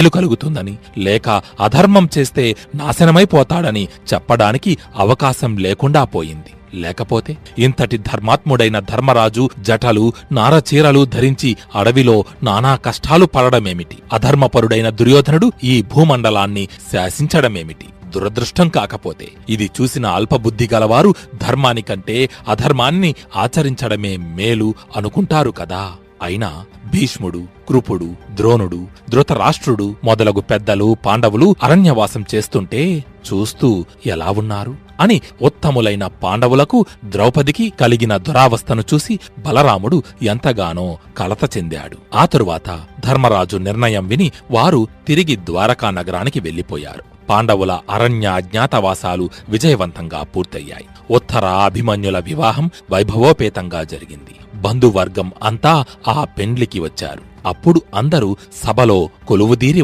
కలుగుతుందని, లేక అధర్మం చేస్తే నాశనమైపోతాడని చెప్పడానికి అవకాశం లేకుండా పోయింది. లేకపోతే ఇంతటి ధర్మాత్ముడైన ధర్మరాజు జటలు, నారచీరలు ధరించి అడవిలో నానా కష్టాలు పడడమేమిటి? అధర్మపరుడైన దుర్యోధనుడు ఈ భూమండలాన్ని శాసించడమేమిటి? దురదృష్టం కాకపోతే ఇది చూసిన అల్పబుద్ధి గలవారు ధర్మానికంటే అధర్మాన్ని ఆచరించడమే మేలు అనుకుంటారు కదా. అయినా భీష్ముడు, కృపుడు, ద్రోణుడు, ధృతరాష్ట్రుడు మొదలగు పెద్దలు పాండవులు అరణ్యవాసం చేస్తుంటే చూస్తూ ఎలా ఉన్నారు అని ఉత్తములైన పాండవులకు, ద్రౌపదికి కలిగిన దురావస్థను చూసి బలరాముడు ఎంతగానో కలత చెందాడు. ఆ తరువాత ధర్మరాజు నిర్ణయం విని వారు తిరిగి ద్వారకా నగరానికి వెళ్లిపోయారు. పాండవుల అరణ్య అజ్ఞాతవాసాలు విజయవంతంగా పూర్తయ్యాయి. ఉత్తర అభిమన్యుల వివాహం వైభవోపేతంగా జరిగింది. బంధువర్గం అంతా ఆ పెండ్లికి వచ్చారు. అప్పుడు అందరూ సభలో కొలువుదీరి